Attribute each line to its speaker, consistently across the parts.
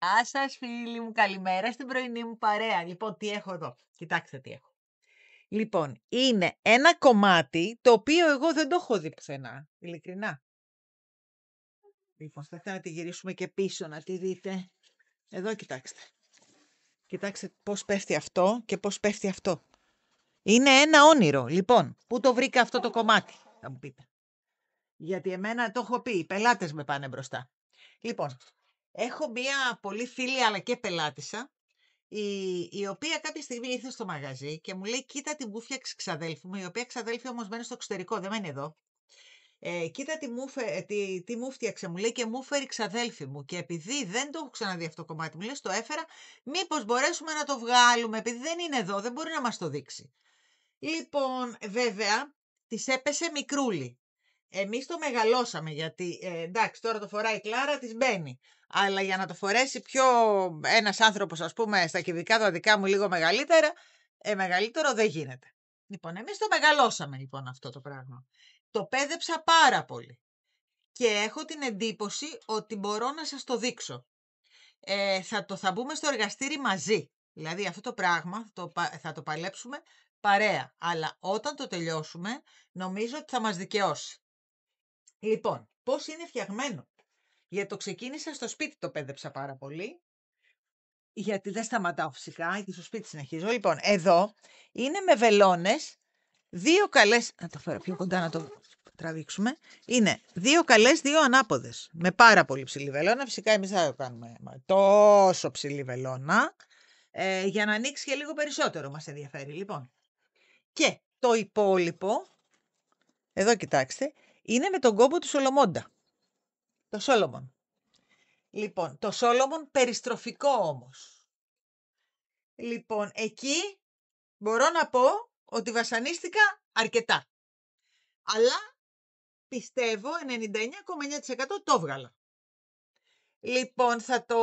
Speaker 1: Γεια σας φίλοι μου, καλημέρα στην πρωινή μου παρέα. Λοιπόν, τι έχω εδώ. Κοιτάξτε τι έχω. Λοιπόν, είναι ένα κομμάτι το οποίο εγώ δεν το έχω δει πουθενά, ειλικρινά. Λοιπόν, θα ήθελα να τη γυρίσουμε και πίσω να τη δείτε. Εδώ κοιτάξτε. Κοιτάξτε πώς πέφτει αυτό και πώς πέφτει αυτό. Είναι ένα όνειρο. Λοιπόν, πού το βρήκα αυτό το κομμάτι, θα μου πείτε. Γιατί εμένα το έχω πει, οι πελάτες με πάνε μπροστά. Λοιπόν, έχω μία πολύ φίλη αλλά και πελάτησα, η οποία κάποια στιγμή ήρθε στο μαγαζί και μου λέει: Κοίτα τι μου φτιάξε ξαδέλφη μου, η οποία ξαδέλφη όμως μένει στο εξωτερικό, δεν μένει εδώ. Κοίτα τι μου φτιάξε, μου λέει, και μου φέρει ξαδέλφη μου. Και επειδή δεν το έχω ξαναδεί αυτό το κομμάτι, μου λέει: Το έφερα, μήπως μπορέσουμε να το βγάλουμε, επειδή δεν είναι εδώ, δεν μπορεί να μας το δείξει. Λοιπόν, βέβαια, της έπεσε μικρούλι. Εμείς το μεγαλώσαμε γιατί, εντάξει, τώρα το φοράει η Κλάρα, της μπαίνει. Αλλά για να το φορέσει ένας άνθρωπος, ας πούμε, στα κυβικά του δικά μου λίγο μεγαλύτερα, μεγαλύτερο δεν γίνεται. Λοιπόν, εμείς το μεγαλώσαμε λοιπόν αυτό το πράγμα. Το πέδεψα πάρα πολύ. Και έχω την εντύπωση ότι μπορώ να σας το δείξω. Θα μπούμε στο εργαστήρι μαζί. Δηλαδή αυτό το πράγμα θα το παλέψουμε παρέα. Αλλά όταν το τελειώσουμε, νομίζω ότι θα μας δικαιώσει. Λοιπόν, πώς είναι φτιαγμένο. Γιατί το ξεκίνησα στο σπίτι, το πέδεψα πάρα πολύ. Γιατί δεν σταματάω φυσικά και στο σπίτι συνεχίζω. Λοιπόν, εδώ είναι με βελόνες, δύο καλές, να το φέρω πιο κοντά να το τραβήξουμε. Είναι δύο καλές, δύο ανάποδες. Με πάρα πολύ ψηλή βελόνα. Φυσικά εμείς θα το κάνουμε τόσο ψηλή βελόνα, για να ανοίξει και λίγο περισσότερο, μας ενδιαφέρει. Λοιπόν, και το υπόλοιπο, εδώ κοιτάξτε, είναι με τον κόμπο του Σολομόντα. Το Σόλομον. Λοιπόν, το Σόλομον περιστροφικό όμως. Λοιπόν, εκεί μπορώ να πω ότι βασανίστηκα αρκετά. Αλλά πιστεύω 99,9% το έβγαλα. Λοιπόν, θα το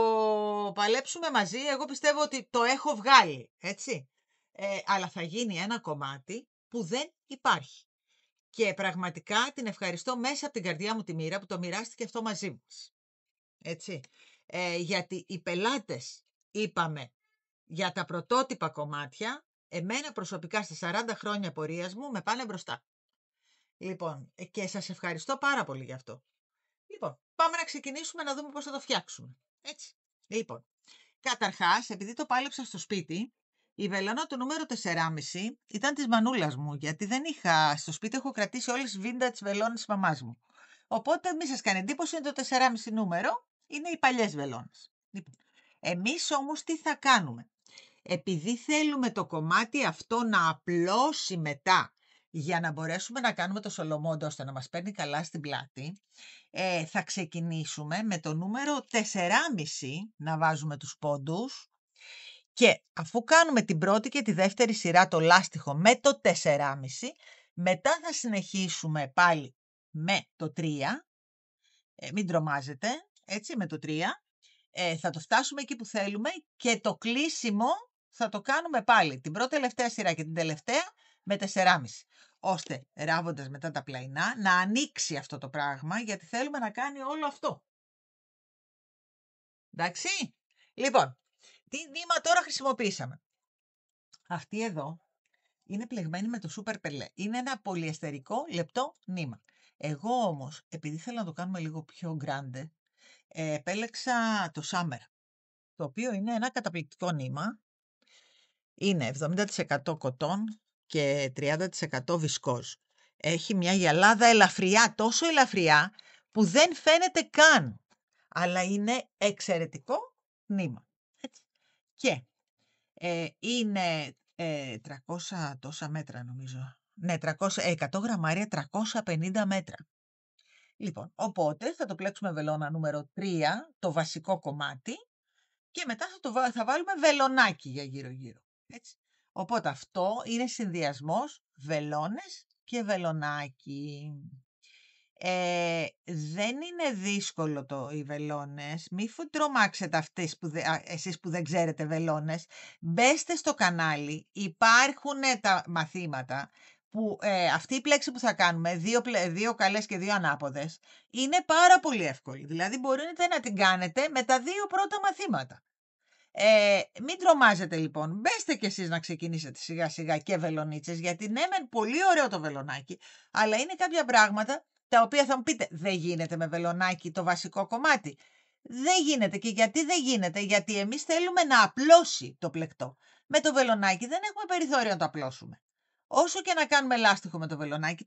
Speaker 1: παλέψουμε μαζί. Εγώ πιστεύω ότι το έχω βγάλει, έτσι. Αλλά θα γίνει ένα κομμάτι που δεν υπάρχει. Και πραγματικά την ευχαριστώ μέσα από την καρδιά μου τη μοίρα που το μοιράστηκε αυτό μαζί μας. Έτσι. Γιατί οι πελάτες, είπαμε, για τα πρωτότυπα κομμάτια, εμένα προσωπικά στα 40 χρόνια πορείας μου με πάνε μπροστά. Λοιπόν, και σας ευχαριστώ πάρα πολύ γι' αυτό. Λοιπόν, πάμε να ξεκινήσουμε να δούμε πώς θα το φτιάξουμε. Έτσι. Λοιπόν, καταρχάς, επειδή το πάλεψα στο σπίτι, η βελόνα του νούμερο 4,5 ήταν της μανούλας μου, γιατί δεν είχα, στο σπίτι έχω κρατήσει όλες τις vintage βελόνες της μαμάς μου. Οπότε μη σας κάνει εντύπωση, είναι το 4,5 νούμερο, είναι οι παλιές βελόνες. Λοιπόν, εμείς όμως τι θα κάνουμε. Επειδή θέλουμε το κομμάτι αυτό να απλώσει μετά, για να μπορέσουμε να κάνουμε το Σολομόντο ώστε να μας παίρνει καλά στην πλάτη, θα ξεκινήσουμε με το νούμερο 4,5 να βάζουμε τους πόντους και αφού κάνουμε την πρώτη και τη δεύτερη σειρά το λάστιχο με το 4,5, μετά θα συνεχίσουμε πάλι με το 3, μην τρομάζετε, έτσι, με το 3, θα το φτάσουμε εκεί που θέλουμε και το κλείσιμο θα το κάνουμε πάλι την πρώτη τελευταία σειρά και την τελευταία με 4,5. Ώστε ράβοντας μετά τα πλαϊνά να ανοίξει αυτό το πράγμα, γιατί θέλουμε να κάνει όλο αυτό. Εντάξει. Λοιπόν, τι νήμα τώρα χρησιμοποίησαμε. Αυτή εδώ είναι πλεγμένη με το Super Pelé. Είναι ένα πολυεστερικό λεπτό νήμα. Εγώ όμως, επειδή θέλω να το κάνουμε λίγο πιο grande, επέλεξα το Summer, το οποίο είναι ένα καταπληκτικό νήμα. Είναι 70% κοτόν και 30% βισκόζ. Έχει μια γυαλάδα ελαφριά, τόσο ελαφριά που δεν φαίνεται καν. Αλλά είναι εξαιρετικό νήμα. Έτσι. Και είναι 300 τόσα μέτρα νομίζω. Ναι, 100 γραμμάρια, 350 μέτρα. Λοιπόν, οπότε θα το πλέξουμε βελόνα νούμερο 3, το βασικό κομμάτι, και μετά θα βάλουμε βελονάκι για γύρω-γύρω. Έτσι. Οπότε αυτό είναι συνδυασμός βελόνες και βελονάκι. Δεν είναι δύσκολο οι βελόνες. Μη τρομάξετε εσείς που δεν ξέρετε βελόνες. Μπέστε στο κανάλι, υπάρχουν τα μαθήματα που αυτή η πλέξη που θα κάνουμε, δύο καλές και δύο ανάποδες, είναι πάρα πολύ εύκολη. Δηλαδή μπορείτε να την κάνετε με τα δύο πρώτα μαθήματα. Μην τρομάζετε λοιπόν. Μπέστε κι εσείς να ξεκινήσετε σιγά σιγά και βελονίτσες, γιατί ναι μεν πολύ ωραίο το βελονάκι, αλλά είναι κάποια πράγματα τα οποία θα μου πείτε δεν γίνεται με βελονάκι το βασικό κομμάτι. Δεν γίνεται. Και γιατί δεν γίνεται? Γιατί εμείς θέλουμε να απλώσει το πλεκτό. Με το βελονάκι δεν έχουμε περιθώριο να το απλώσουμε. Όσο και να κάνουμε λάστιχο με το βελονάκι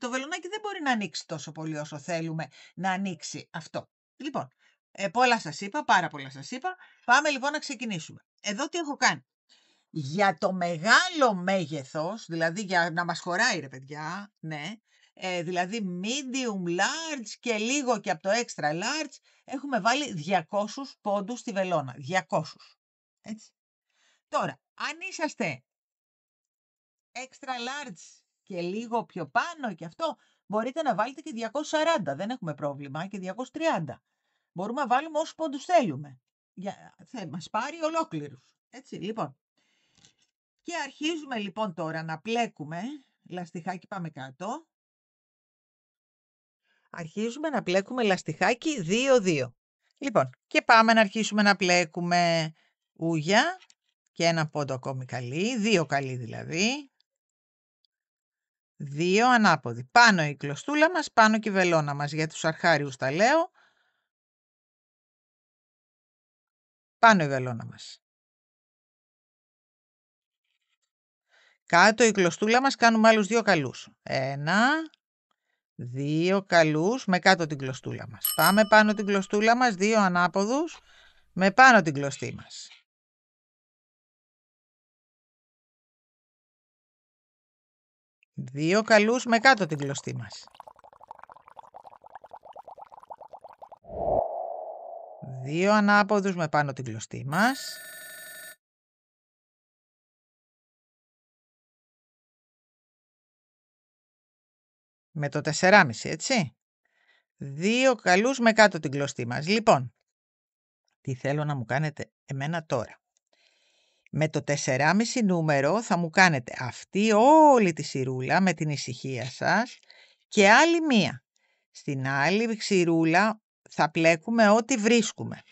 Speaker 1: δεν μπορεί να ανοίξει τόσο πολύ όσο θέλουμε να ανοίξει αυτό. Λοιπόν, πολλά σας είπα, πάρα πολλά σας είπα. Πάμε λοιπόν να ξεκινήσουμε. Εδώ τι έχω κάνει. Για το μεγάλο μέγεθος, δηλαδή για να μας χωράει ρε παιδιά, ναι, δηλαδή medium, large και λίγο και από το extra large, έχουμε βάλει 200 πόντους στη βελόνα. 200. Έτσι. Τώρα, αν είσαστε extra large και λίγο πιο πάνω και αυτό, μπορείτε να βάλετε και 240. Δεν έχουμε πρόβλημα. Και 230. Μπορούμε να βάλουμε όσους πόντους θέλουμε. Θα μας πάρει ολόκληρους. Έτσι, λοιπόν. Και αρχίζουμε λοιπόν τώρα να πλέκουμε. Λαστιχάκι, πάμε κάτω. Αρχίζουμε να πλέκουμε λαστιχάκι 2-2. Λοιπόν, και πάμε να αρχίσουμε να πλέκουμε ούγια και ένα πόντο ακόμη καλή. 2 καλή δηλαδή. 2 ανάποδη. Πάνω η κλωστούλα μας, πάνω και η βελόνα μας. Για τους αρχάριους τα λέω. Πάνω η βελόνα μας. Κάτω η κλωστούλα μας, κάνουμε άλλους 2 καλούς. 1, 2 καλούς με κάτω την κλωστούλα μας. Πάμε πάνω την κλωστούλα μας, 2 ανάποδους με πάνω την κλωστή μας. Δύο καλούς με κάτω την κλωστή μας. 2 ανάποδους με πάνω την κλωστή μας. Με το 4,5, έτσι. 2 καλούς με κάτω την κλωστή μας. Λοιπόν, τι θέλω να μου κάνετε εμένα τώρα. Με το 4,5 νούμερο θα μου κάνετε αυτή όλη τη σειρούλα με την ησυχία σας και άλλη μία. Στην άλλη σειρούλα θα πλέκουμε ό,τι βρίσκουμε.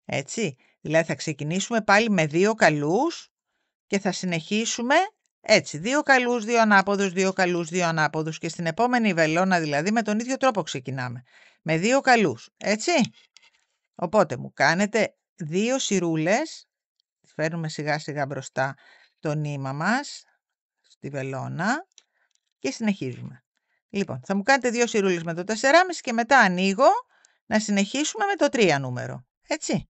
Speaker 1: Έτσι, δηλαδή θα ξεκινήσουμε πάλι με 2 καλούς και θα συνεχίσουμε έτσι. 2 καλούς, 2 ανάποδους, 2 καλούς, 2 ανάποδους και στην επόμενη βελόνα δηλαδή με τον ίδιο τρόπο ξεκινάμε. Με 2 καλούς, έτσι. Οπότε μου κάνετε 2 σειρούλες. Φέρνουμε σιγά σιγά μπροστά το νήμα μας στη βελόνα και συνεχίζουμε. Λοιπόν, θα μου κάνετε 2 σειρούλες με το 4,5 και μετά ανοίγω να συνεχίσουμε με το 3 νούμερο. Έτσι.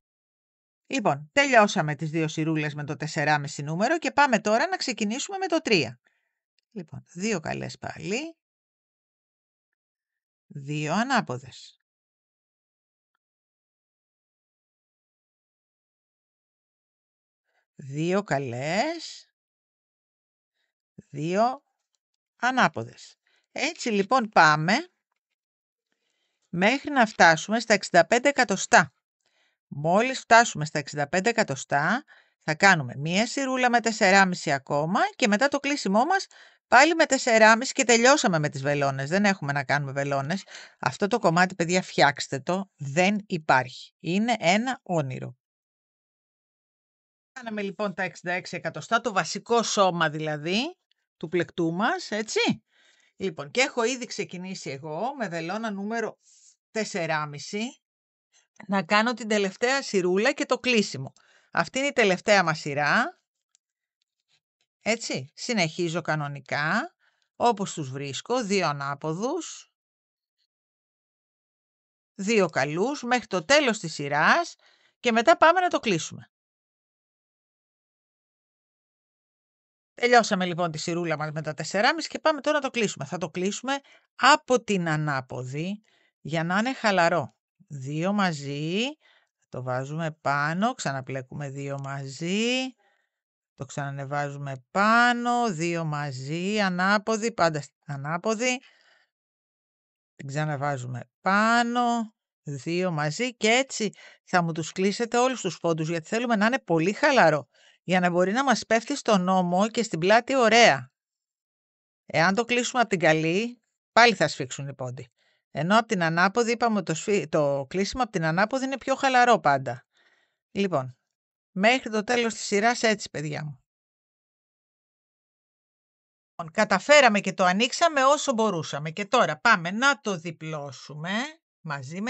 Speaker 1: Λοιπόν, τελειώσαμε τις 2 σειρούλες με το 4,5 νούμερο και πάμε τώρα να ξεκινήσουμε με το 3. Λοιπόν, 2 καλές πάλι. 2 ανάποδες. 2 καλές. 2 ανάποδες. Έτσι λοιπόν πάμε μέχρι να φτάσουμε στα 65 εκατοστά. Μόλις φτάσουμε στα 65 εκατοστά θα κάνουμε μία σειρούλα με 4,5 ακόμα και μετά το κλείσιμό μας πάλι με 4,5 και τελειώσαμε με τις βελόνες. Δεν έχουμε να κάνουμε βελόνες. Αυτό το κομμάτι, παιδιά, φτιάξτε το. Δεν υπάρχει. Είναι ένα όνειρο. Κάναμε λοιπόν τα 66 εκατοστά, το βασικό σώμα δηλαδή του πλεκτού μας, έτσι. Λοιπόν, και έχω ήδη ξεκινήσει εγώ με βελόνα νούμερο 4,5 να κάνω την τελευταία σειρούλα και το κλείσιμο. Αυτή είναι η τελευταία μας σειρά. Έτσι, συνεχίζω κανονικά, όπως τους βρίσκω, 2 ανάποδους, 2 καλούς, μέχρι το τέλος της σειράς και μετά πάμε να το κλείσουμε. Τελειώσαμε λοιπόν τη σειρούλα μας με τα 4,5 και πάμε τώρα να το κλείσουμε. Θα το κλείσουμε από την ανάποδη για να είναι χαλαρό. 2 μαζί, το βάζουμε πάνω, ξαναπλέκουμε 2 μαζί, το ξανανεβάζουμε πάνω, 2 μαζί, ανάποδη, πάντα ανάποδη, την ξαναβάζουμε πάνω, 2 μαζί και έτσι θα μου τους κλείσετε όλους τους πόντους γιατί θέλουμε να είναι πολύ χαλαρό για να μπορεί να μας πέφτει στον ώμο και στην πλάτη ωραία. Εάν το κλείσουμε από την καλή, πάλι θα σφίξουν οι πόντοι. Ενώ από την ανάποδη, είπαμε ότι το κλείσιμο από την ανάποδη είναι πιο χαλαρό πάντα. Λοιπόν, μέχρι το τέλος της σειράς έτσι, παιδιά μου. Καταφέραμε και το ανοίξαμε όσο μπορούσαμε. Και τώρα πάμε να το διπλώσουμε μαζί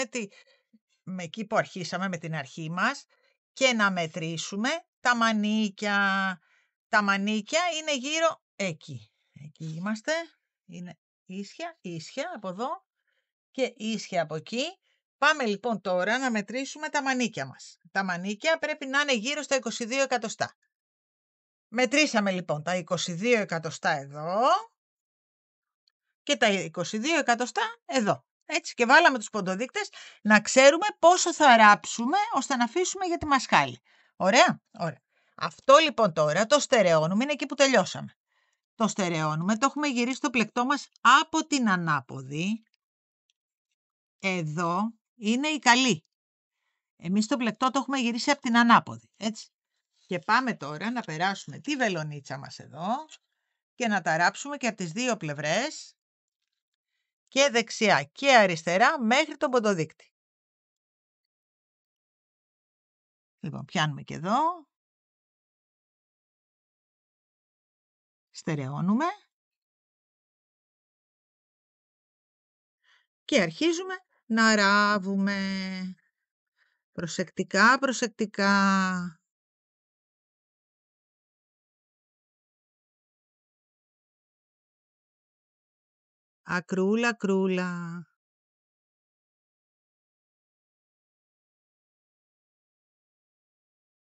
Speaker 1: με εκεί που αρχίσαμε, με την αρχή μας, και να μετρήσουμε τα μανίκια. Τα μανίκια είναι γύρω εκεί. Εκεί είμαστε. Είναι ίσια από εδώ και ίσια από εκεί. Πάμε λοιπόν τώρα να μετρήσουμε τα μανίκια μας. Τα μανίκια πρέπει να είναι γύρω στα 22 εκατοστά. Μετρήσαμε λοιπόν τα 22 εκατοστά εδώ και τα 22 εκατοστά εδώ. Έτσι, και βάλαμε τους ποντοδείκτες να ξέρουμε πόσο θα ράψουμε ώστε να αφήσουμε για τη μασχάλη. Ωραία, ωραία. Αυτό λοιπόν τώρα το στερεώνουμε, είναι εκεί που τελειώσαμε. Το στερεώνουμε, το έχουμε γυρίσει το πλεκτό μας από την ανάποδη. Εδώ είναι η καλή. Εμείς το πλεκτό το έχουμε γυρίσει από την ανάποδη, έτσι. Και πάμε τώρα να περάσουμε τη βελονίτσα μας εδώ και να τα ράψουμε και από τις δύο πλευρές, και δεξιά και αριστερά, μέχρι τον ποντοδείκτη. Λοιπόν, πιάνουμε και εδώ. Στερεώνουμε. Και αρχίζουμε να ράβουμε. Προσεκτικά, προσεκτικά. Ακρούλα, ακρούλα.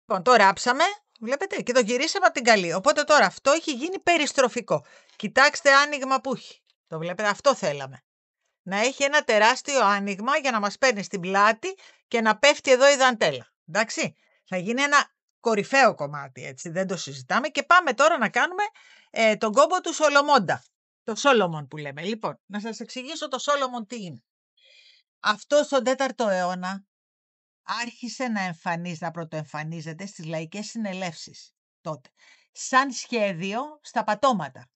Speaker 1: Λοιπόν, το ράψαμε, βλέπετε, και το γυρίσαμε από την καλή. Οπότε τώρα αυτό έχει γίνει περιστροφικό. Κοιτάξτε άνοιγμα που έχει. Το βλέπετε, αυτό θέλαμε. Να έχει ένα τεράστιο άνοιγμα για να μας παίρνει στην πλάτη και να πέφτει εδώ η δαντέλα. Εντάξει, θα γίνει ένα κορυφαίο κομμάτι, έτσι, δεν το συζητάμε. Και πάμε τώρα να κάνουμε τον κόμπο του Σολομόντα. Το Σόλομον που λέμε. Λοιπόν, να σας εξηγήσω το Σόλομον τι είναι. Αυτό στον 4ο αιώνα άρχισε να πρωτοεμφανίζεται στις λαϊκές συνελεύσεις τότε, σαν σχέδιο στα πατώματα.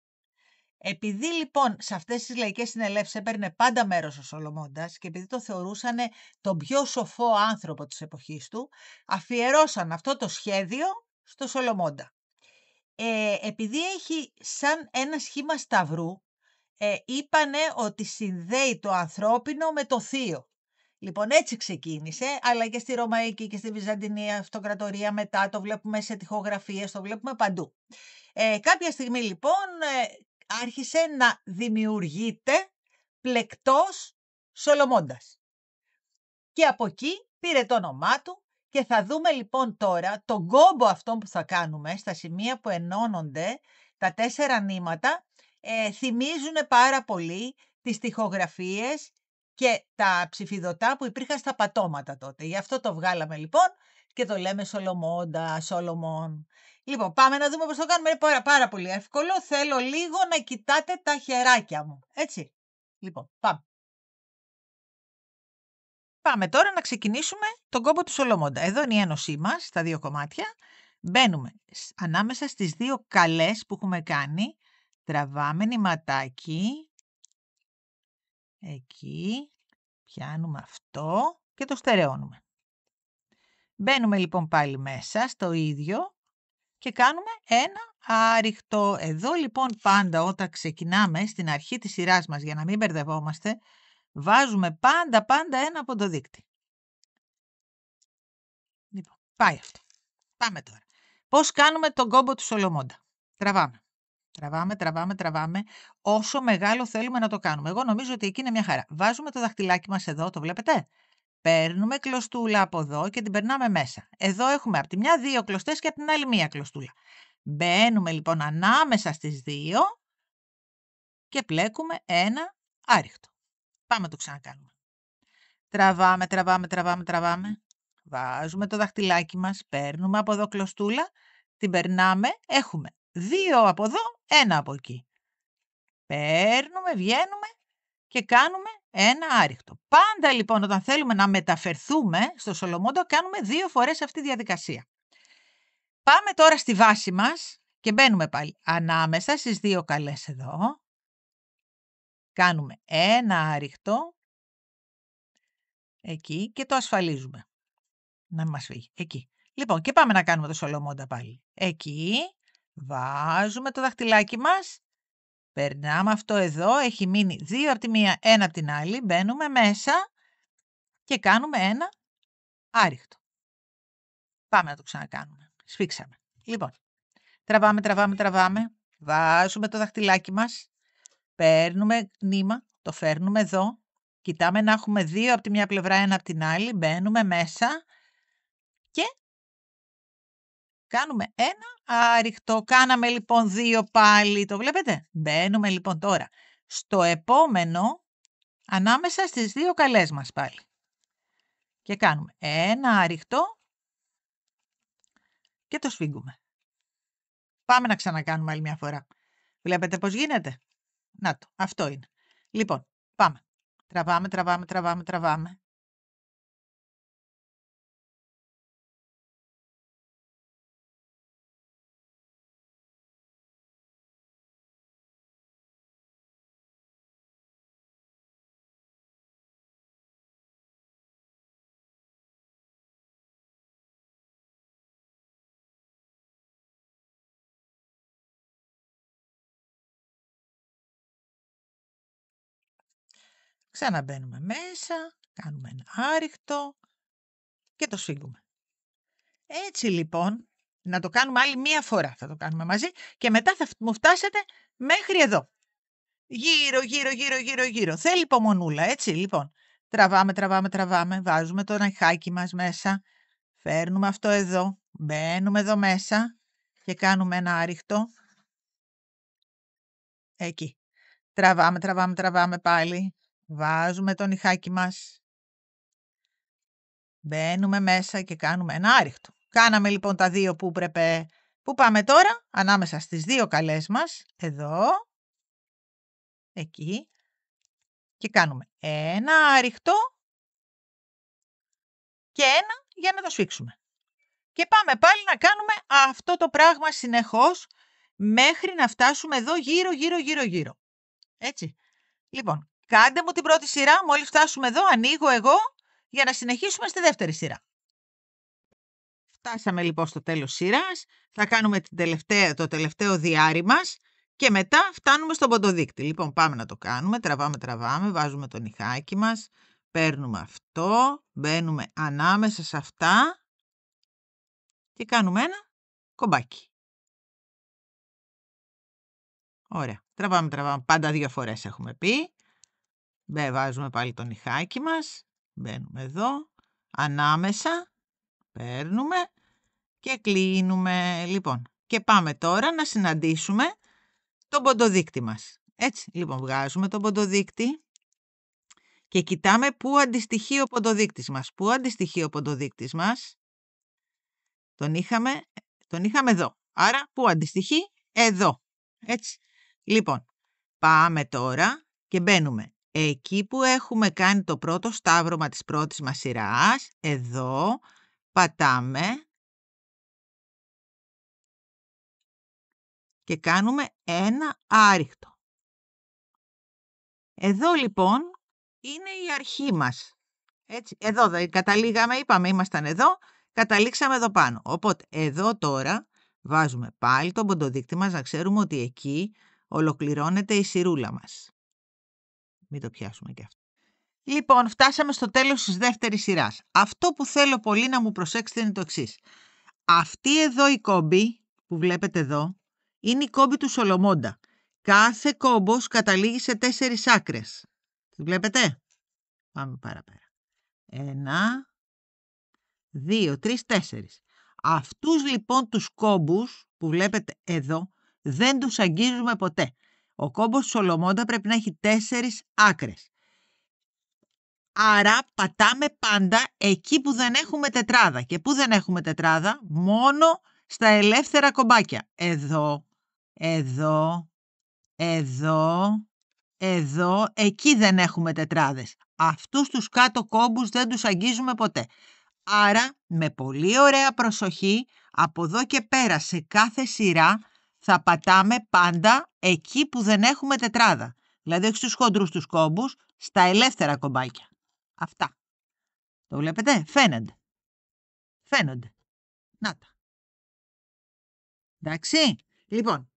Speaker 1: Επειδή λοιπόν σε αυτές τις λαϊκές συνελεύσεις έπαιρνε πάντα μέρος ο Σολομώντας και επειδή το θεωρούσαν τον πιο σοφό άνθρωπο της εποχής του, αφιερώσαν αυτό το σχέδιο στο Σολομώντα. Επειδή έχει σαν ένα σχήμα σταυρού, είπανε ότι συνδέει το ανθρώπινο με το θείο. Λοιπόν, έτσι ξεκίνησε, αλλά και στη Ρωμαϊκή και στη Βυζαντινή Αυτοκρατορία μετά το βλέπουμε σε τοιχογραφίες, το βλέπουμε παντού. Κάποια στιγμή λοιπόν άρχισε να δημιουργείται πλεκτός Σολομώντας. Και από εκεί πήρε το όνομά του και θα δούμε λοιπόν τώρα τον κόμπο αυτό που θα κάνουμε στα σημεία που ενώνονται τα 4 νήματα. Θυμίζουν πάρα πολύ τις τοιχογραφίες και τα ψηφιδωτά που υπήρχαν στα πατώματα τότε. Γι' αυτό το βγάλαμε λοιπόν και το λέμε Σολομώντα, Σόλομον. Λοιπόν, πάμε να δούμε πώς το κάνουμε. Είναι πάρα πολύ εύκολο. Θέλω λίγο να κοιτάτε τα χεράκια μου. Έτσι. Λοιπόν, πάμε. Πάμε τώρα να ξεκινήσουμε τον κόμπο του Σολομώντα. Εδώ είναι η ένωσή μας, τα δύο κομμάτια. Μπαίνουμε ανάμεσα στις δύο καλές που έχουμε κάνει. Τραβάμε νηματάκι. Εκεί. Πιάνουμε αυτό και το στερεώνουμε. Μπαίνουμε λοιπόν πάλι μέσα στο ίδιο και κάνουμε ένα άριχτο. Εδώ λοιπόν πάντα όταν ξεκινάμε στην αρχή της σειράς μας, για να μην μπερδευόμαστε, βάζουμε πάντα ένα ποντοδείκτη. Λοιπόν, πάει αυτό. Πάμε τώρα. Πώς κάνουμε τον κόμπο του Σολομώντα. Τραβάμε. Όσο μεγάλο θέλουμε να το κάνουμε. Εγώ νομίζω ότι εκεί είναι μια χαρά. Βάζουμε το δαχτυλάκι μας εδώ, το βλέπετε. Παίρνουμε κλωστούλα από εδώ και την περνάμε μέσα. Εδώ έχουμε από τη μια 2 κλωστές και από την άλλη 1 κλωστούλα. Μπαίνουμε λοιπόν ανάμεσα στις 2 και πλέκουμε ένα άριχτο. Πάμε να το ξανακάνουμε. Τραβάμε. Βάζουμε το δαχτυλάκι μας, παίρνουμε από εδώ κλωστούλα, την περνάμε, έχουμε 2 από εδώ, 1 από εκεί. Παίρνουμε, βγαίνουμε και κάνουμε ένα άριχτο. Πάντα λοιπόν όταν θέλουμε να μεταφερθούμε στο Σολομώντα κάνουμε 2 φορές αυτή τη διαδικασία. Πάμε τώρα στη βάση μας και μπαίνουμε πάλι ανάμεσα στις 2 καλές εδώ. Κάνουμε ένα άριχτο εκεί και το ασφαλίζουμε. Να μας φύγει. Εκεί. Λοιπόν, και πάμε να κάνουμε το Σολομώντα πάλι. Εκεί βάζουμε το δαχτυλάκι μας. Περνάμε αυτό εδώ. Έχει μείνει 2 από τη μία, 1 από την άλλη. Μπαίνουμε μέσα και κάνουμε ένα άριχτο. Πάμε να το ξανακάνουμε. Σφίξαμε. Λοιπόν, τραβάμε. Βάζουμε το δαχτυλάκι μας. Παίρνουμε νήμα. Το φέρνουμε εδώ. Κοιτάμε να έχουμε 2 από τη μία πλευρά, 1 από την άλλη. Μπαίνουμε μέσα και κάνουμε ένα άριχτο. Κάναμε λοιπόν 2 πάλι. Το βλέπετε. Μπαίνουμε λοιπόν τώρα στο επόμενο ανάμεσα στις 2 καλές μας πάλι. Και κάνουμε ένα άριχτο και το σφίγγουμε. Πάμε να ξανακάνουμε άλλη μια φορά. Βλέπετε πώς γίνεται. Να το. Αυτό είναι. Λοιπόν, πάμε. Τραβάμε. Ξαναμπαίνουμε μέσα, κάνουμε ένα άριχτο και το σφίγγουμε. Έτσι λοιπόν, να το κάνουμε άλλη μία φορά. Θα το κάνουμε μαζί και μετά θα μου φτάσετε μέχρι εδώ. Γύρω. Θέλει υπομονούλα, έτσι λοιπόν. Τραβάμε. Βάζουμε το ναχάκι μας μέσα. Φέρνουμε αυτό εδώ. Μπαίνουμε εδώ μέσα και κάνουμε ένα άριχτο. Εκεί. Τραβάμε πάλι. Βάζουμε το νυχάκι μας. Μπαίνουμε μέσα και κάνουμε ένα άριχτο. Κάναμε λοιπόν τα 2 που έπρεπε. Πού πάμε τώρα? Ανάμεσα στις 2 καλές μας. Εδώ. Εκεί. Και κάνουμε ένα άριχτο και ένα για να το σφίξουμε. Και πάμε πάλι να κάνουμε αυτό το πράγμα συνεχώς μέχρι να φτάσουμε εδώ γύρω. Έτσι. Λοιπόν, κάντε μου την πρώτη σειρά. Μόλις φτάσουμε εδώ, ανοίγω εγώ για να συνεχίσουμε στη δεύτερη σειρά. Φτάσαμε λοιπόν στο τέλος σειράς. Θα κάνουμε το τελευταίο διάρρη μας και μετά φτάνουμε στον ποντοδείκτη. Λοιπόν, πάμε να το κάνουμε. Τραβάμε. Βάζουμε το νυχάκι μας. Παίρνουμε αυτό. Μπαίνουμε ανάμεσα σε αυτά και κάνουμε ένα κομπάκι. Ωραία. Τραβάμε. Πάντα 2 φορές έχουμε πει. Βάζουμε πάλι το νυχάκι μας. Μπαίνουμε εδώ. Ανάμεσα. Παίρνουμε και κλείνουμε. Λοιπόν, και πάμε τώρα να συναντήσουμε τον ποντοδείκτη μας. Έτσι, λοιπόν, βγάζουμε τον ποντοδείκτη και κοιτάμε πού αντιστοιχεί ο ποντοδείκτης μας. Πού αντιστοιχεί ο ποντοδείκτης μας? Τον είχαμε εδώ. Άρα, πού αντιστοιχεί? Εδώ. Έτσι. Λοιπόν, πάμε τώρα και μπαίνουμε εκεί που έχουμε κάνει το πρώτο σταύρωμα της πρώτης μας σειράς. Εδώ. Πατάμε και κάνουμε ένα άριχτο. Εδώ λοιπόν είναι η αρχή μας. Έτσι, εδώ καταλήγαμε, είπαμε ήμασταν εδώ, καταλήξαμε εδώ πάνω. Οπότε εδώ τώρα βάζουμε πάλι τον ποντοδείκτη μας να ξέρουμε ότι εκεί ολοκληρώνεται η σειρούλα μας. Μην το πιάσουμε και αυτό. Λοιπόν, φτάσαμε στο τέλος της δεύτερης σειράς. Αυτό που θέλω πολύ να μου προσέξετε είναι το εξής. Αυτή εδώ η κόμπη που βλέπετε εδώ είναι η κόμπη του Σολομώντα. Κάθε κόμπος καταλήγει σε 4 άκρες. Τη βλέπετε? Πάμε παραπέρα. 1, 2, 3, 4. Αυτούς λοιπόν τους κόμπους που βλέπετε εδώ δεν τους αγγίζουμε ποτέ. Ο κόμπος του Σολομώντα πρέπει να έχει 4 άκρες. Άρα πατάμε πάντα εκεί που δεν έχουμε τετράδα. Και που δεν έχουμε τετράδα? Μόνο στα ελεύθερα κομπάκια. Εδώ, εκεί δεν έχουμε τετράδες. Αυτούς τους κάτω κόμπους δεν τους αγγίζουμε ποτέ. Άρα με πολύ ωραία προσοχή από εδώ και πέρα σε κάθε σειρά θα πατάμε πάντα εκεί που δεν έχουμε τετράδα. Δηλαδή όχι στους χοντρούς τους κόμπους, στα ελεύθερα κομπάκια. Αυτά. Το βλέπετε? Φαίνονται. Φαίνονται. Να τα. Εντάξει. Λοιπόν,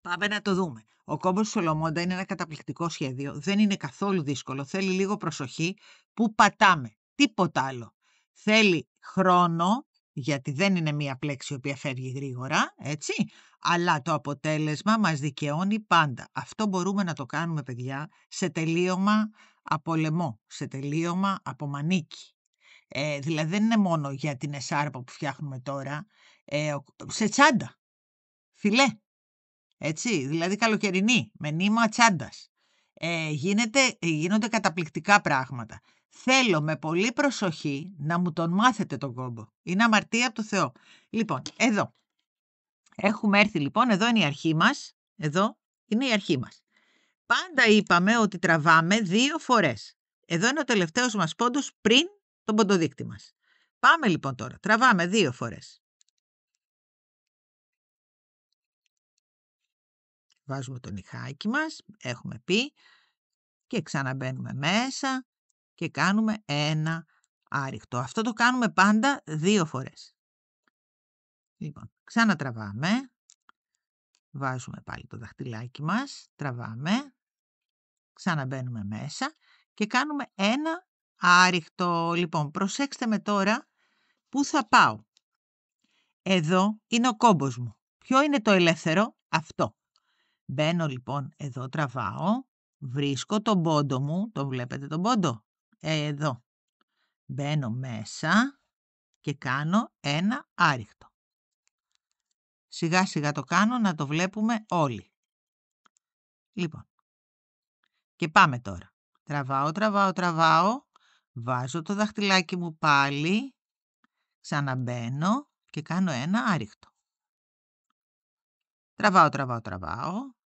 Speaker 1: πάμε να το δούμε. Ο κόμπος του Σολομώντα είναι ένα καταπληκτικό σχέδιο. Δεν είναι καθόλου δύσκολο. Θέλει λίγο προσοχή που πατάμε. Τίποτα άλλο. Θέλει χρόνο, γιατί δεν είναι μία πλέξη η οποία φεύγει γρήγορα, έτσι. Αλλά το αποτέλεσμα μας δικαιώνει πάντα. Αυτό μπορούμε να το κάνουμε, παιδιά, σε τελείωμα από λαιμό, σε τελείωμα από μανίκι. Δηλαδή δεν είναι μόνο για την εσάρπα που φτιάχνουμε τώρα, σε τσάντα, φιλέ. Έτσι, δηλαδή καλοκαιρινή, με νήμα τσάντας. Γίνονται καταπληκτικά πράγματα. Θέλω με πολύ προσοχή να μου τον μάθετε τον κόμπο. Είναι αμαρτία από το Θεό. Λοιπόν, εδώ. Έχουμε έρθει λοιπόν, εδώ είναι η αρχή μας. Εδώ είναι η αρχή μας. Πάντα είπαμε ότι τραβάμε 2 φορές. Εδώ είναι ο τελευταίος μας πόντος πριν τον ποντοδείκτη μας. Πάμε λοιπόν τώρα. Τραβάμε 2 φορές. Βάζουμε το νυχάκι μας, έχουμε πει, και ξαναμπαίνουμε μέσα και κάνουμε ένα άριχτο. Αυτό το κάνουμε πάντα 2 φορές. Λοιπόν, ξανατραβάμε, βάζουμε πάλι το δαχτυλάκι μας, τραβάμε, ξαναμπαίνουμε μέσα και κάνουμε ένα άριχτο. Λοιπόν, προσέξτε με τώρα πού θα πάω. Εδώ είναι ο κόμπος μου. Ποιο είναι το ελεύθερο? Αυτό. Μπαίνω λοιπόν εδώ, τραβάω, βρίσκω τον πόντο μου, το βλέπετε τον πόντο? Εδώ. Μπαίνω μέσα και κάνω ένα άριχτο. Σιγά σιγά το κάνω να το βλέπουμε όλοι. Λοιπόν, και πάμε τώρα. Τραβάω, βάζω το δαχτυλάκι μου πάλι, ξαναμπαίνω και κάνω ένα άριχτο. Τραβάω,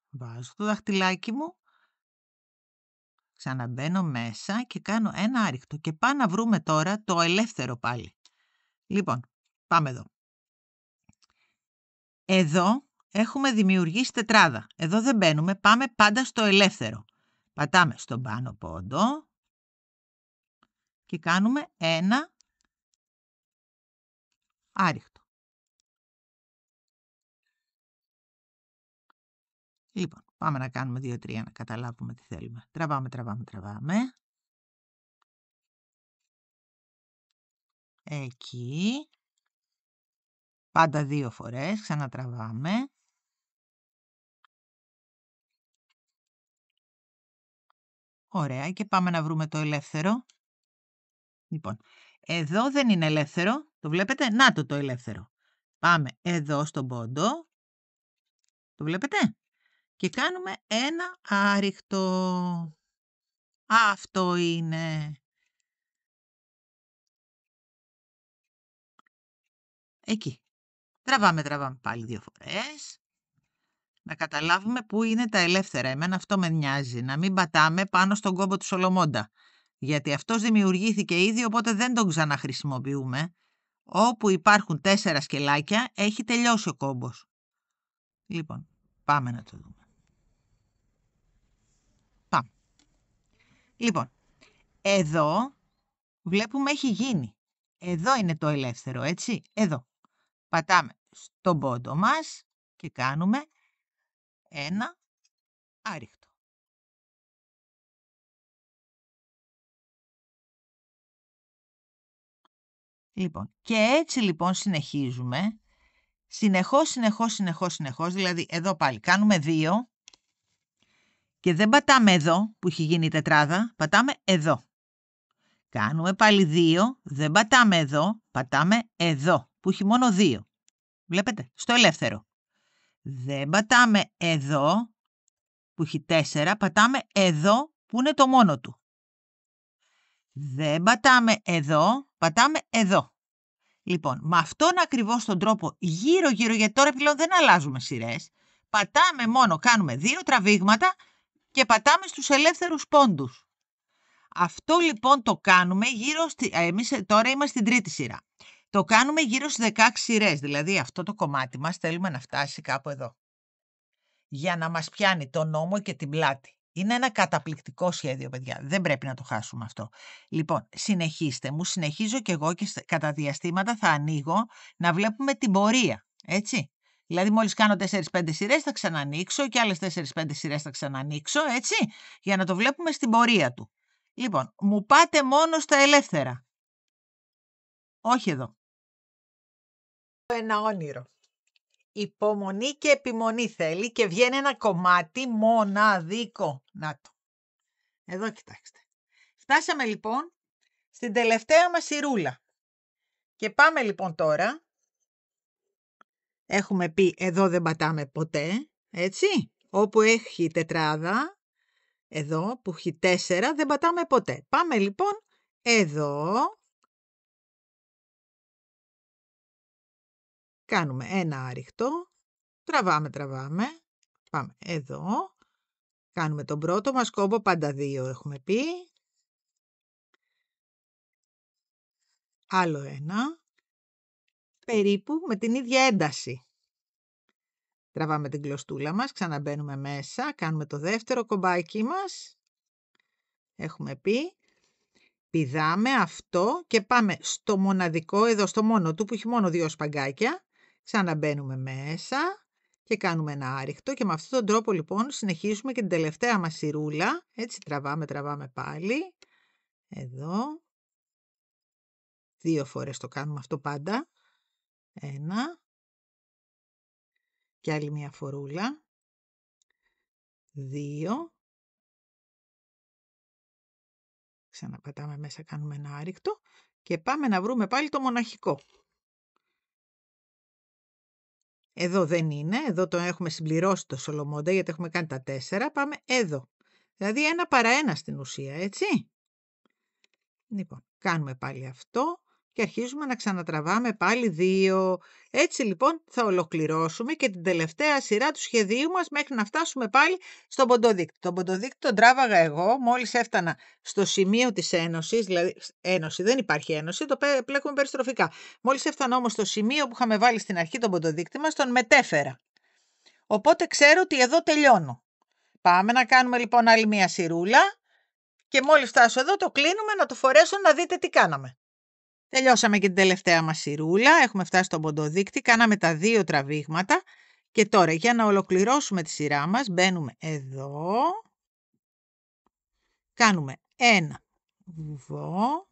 Speaker 1: βάζω το δαχτυλάκι μου, ξαναμπαίνω μέσα και κάνω ένα άριχτο. Και πάμε να βρούμε τώρα το ελεύθερο πάλι. Λοιπόν, πάμε εδώ. Εδώ έχουμε δημιουργήσει τετράδα. Εδώ δεν μπαίνουμε, πάμε πάντα στο ελεύθερο. Πατάμε στον πάνω πόντο και κάνουμε ένα άριχτο. Λοιπόν, πάμε να κάνουμε 2-3 να καταλάβουμε τι θέλουμε. Τραβάμε. Εκεί. Πάντα 2 φορές, ξανατραβάμε. Ωραία, και πάμε να βρούμε το ελεύθερο. Λοιπόν, εδώ δεν είναι ελεύθερο, το βλέπετε? Να το ελεύθερο. Πάμε εδώ στον πόντο, το βλέπετε? Και κάνουμε ένα άριχτο. Αυτό είναι. Εκεί. Τραβάμε πάλι 2 φορές. Να καταλάβουμε πού είναι τα ελεύθερα. Εμένα αυτό με νοιάζει. Να μην πατάμε πάνω στον κόμπο του Σολομώντα. Γιατί αυτός δημιουργήθηκε ήδη, οπότε δεν τον ξαναχρησιμοποιούμε. Όπου υπάρχουν 4 σκελάκια, έχει τελειώσει ο κόμπος. Λοιπόν, πάμε να το δούμε. Πάμε. Λοιπόν, εδώ βλέπουμε έχει γίνει. Εδώ είναι το ελεύθερο, έτσι. Εδώ. Πατάμε στον πόντο μας και κάνουμε ένα άριχτο. Λοιπόν, και έτσι λοιπόν συνεχίζουμε. Συνεχώς, δηλαδή εδώ πάλι κάνουμε 2 και δεν πατάμε εδώ που έχει γίνει η τετράδα, πατάμε εδώ. Κάνουμε πάλι 2, δεν πατάμε εδώ, πατάμε εδώ που έχει μόνο 2. Βλέπετε, στο ελεύθερο. Δεν πατάμε εδώ που έχει 4, πατάμε εδώ που είναι το μόνο του. Δεν πατάμε εδώ, πατάμε εδώ. Λοιπόν, με αυτόν ακριβώς τον τρόπο γύρω, γιατί τώρα πλέον δεν αλλάζουμε σειρές, πατάμε μόνο, κάνουμε 2 τραβήγματα και πατάμε στους ελεύθερους πόντους. Αυτό λοιπόν το κάνουμε εμείς τώρα είμαστε στην τρίτη σειρά. Το κάνουμε γύρω στις 16 σειρές, δηλαδή αυτό το κομμάτι μας θέλουμε να φτάσει κάπου εδώ. για να μας πιάνει τον νόμο και την πλάτη. Είναι ένα καταπληκτικό σχέδιο, παιδιά. Δεν πρέπει να το χάσουμε αυτό. Λοιπόν, συνεχίστε μου. Συνεχίζω κι εγώ και κατά διαστήματα θα ανοίγω να βλέπουμε την πορεία. Έτσι. Δηλαδή, μόλις κάνω 4-5 σειρές θα ξανανοίξω και άλλες 4-5 σειρές θα ξανανοίξω, έτσι, για να το βλέπουμε στην πορεία του. Λοιπόν, μου πάτε μόνο στα ελεύθερα. Όχι εδώ. Ένα όνειρο. Υπομονή και επιμονή θέλει και βγαίνει ένα κομμάτι μοναδικό. Να το. Εδώ κοιτάξτε. Φτάσαμε λοιπόν στην τελευταία μας σειρούλα. Και πάμε λοιπόν τώρα. Έχουμε πει εδώ δεν πατάμε ποτέ. Έτσι. Όπου έχει τετράδα. Εδώ που έχει 4 δεν πατάμε ποτέ. Πάμε λοιπόν εδώ. Κάνουμε ένα άριχτο. Τραβάμε. Πάμε εδώ. Κάνουμε τον πρώτο μας κόμπο, πάντα 2 έχουμε πει. Άλλο ένα. Περίπου με την ίδια ένταση. Τραβάμε την κλωστούλα μας, ξαναμπαίνουμε μέσα, κάνουμε το δεύτερο κομπάκι μας. Έχουμε πει. Πηδάμε αυτό και πάμε στο μοναδικό, εδώ στο μόνο του που έχει μόνο 2 σπαγκάκια. Ξαναμπαίνουμε μέσα και κάνουμε ένα άριχτο και με αυτόν τον τρόπο λοιπόν συνεχίζουμε και την τελευταία μας σειρούλα. Έτσι τραβάμε πάλι. Εδώ. 2 φορές το κάνουμε αυτό πάντα. 1. Και άλλη μια φορούλα. 2. Ξαναπατάμε μέσα, κάνουμε ένα άριχτο και πάμε να βρούμε πάλι το μοναχικό. Εδώ δεν είναι, εδώ το έχουμε συμπληρώσει το σολομόντα γιατί έχουμε κάνει τα 4, πάμε εδώ. Δηλαδή 1 παρά 1 στην ουσία, έτσι. Λοιπόν, κάνουμε πάλι αυτό και αρχίζουμε να ξανατραβάμε πάλι 2. Έτσι λοιπόν θα ολοκληρώσουμε και την τελευταία σειρά του σχεδίου μας μέχρι να φτάσουμε πάλι στον ποντοδείκτη. Τον ποντοδείκτη τον τράβαγα εγώ μόλις έφτανα στο σημείο της ένωσης, δηλαδή ένωση, δεν υπάρχει ένωση, το πλέκουμε περιστροφικά. Μόλις έφτανα όμως στο σημείο που είχαμε βάλει στην αρχή τον ποντοδείκτη μας, τον μετέφερα. Οπότε ξέρω ότι εδώ τελειώνω. Πάμε να κάνουμε λοιπόν άλλη μια σειρούλα και μόλις φτάσω εδώ το κλείνουμε να το φορέσω να δείτε τι κάναμε. Τελειώσαμε και την τελευταία μας σειρούλα, έχουμε φτάσει στον ποντοδείκτη, κάναμε τα 2 τραβήγματα και τώρα για να ολοκληρώσουμε τη σειρά μας μπαίνουμε εδώ, κάνουμε ένα βουβό,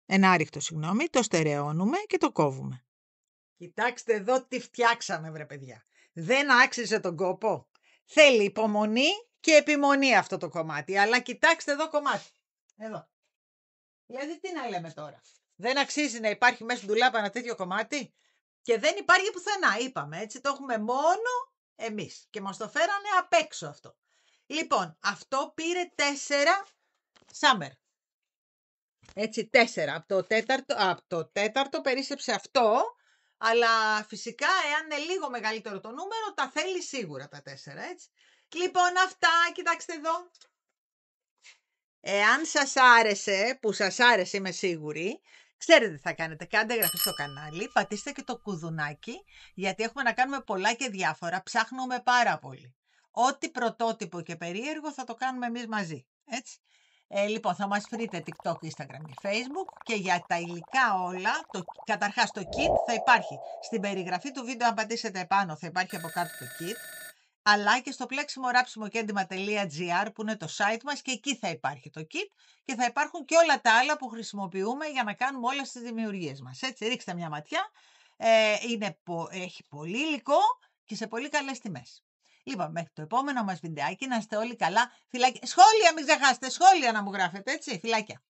Speaker 1: ένα άριχτο συγγνώμη, το στερεώνουμε και το κόβουμε. Κοιτάξτε εδώ τι φτιάξαμε βρε παιδιά. Δεν άξιζε τον κόπο. Θέλει υπομονή και επιμονή αυτό το κομμάτι, αλλά κοιτάξτε εδώ κομμάτι. Εδώ. Δηλαδή τι να λέμε τώρα. Δεν αξίζει να υπάρχει μέσα στην ντουλάπα ένα τέτοιο κομμάτι και δεν υπάρχει πουθενά. Είπαμε έτσι, το έχουμε μόνο εμείς και μας το φέρανε απ' έξω αυτό. Λοιπόν, αυτό πήρε 4 summer. Έτσι 4. Από το τέταρτο περίσσεψε αυτό, αλλά φυσικά εάν είναι λίγο μεγαλύτερο το νούμερο τα θέλει σίγουρα τα 4, έτσι. Λοιπόν αυτά, κοιτάξτε εδώ. Εάν σας άρεσε, που σας άρεσε είμαι σίγουρη, ξέρετε τι θα κάνετε. Κάντε εγγραφή στο κανάλι, πατήστε και το κουδουνάκι, γιατί έχουμε να κάνουμε πολλά και διάφορα, ψάχνουμε πάρα πολύ. Ό,τι πρωτότυπο και περίεργο θα το κάνουμε εμείς μαζί, έτσι. Λοιπόν, θα μας βρείτε TikTok, Instagram και Facebook και για τα υλικά όλα, καταρχάς το kit θα υπάρχει στην περιγραφή του βίντεο, αν πατήσετε επάνω θα υπάρχει από κάτω το kit, αλλά και στο pleximo-rapsimo-kendima.gr που είναι το site μας και εκεί θα υπάρχει το kit και θα υπάρχουν και όλα τα άλλα που χρησιμοποιούμε για να κάνουμε όλες τις δημιουργίες μας. Έτσι, ρίξτε μια ματιά, έχει πολύ υλικό και σε πολύ καλές τιμές. Λοιπόν, μέχρι το επόμενο μας βιντεάκι να είστε όλοι καλά. Φιλάκια. Σχόλια μην ξεχάσετε, σχόλια να μου γράφετε, έτσι, φιλάκια.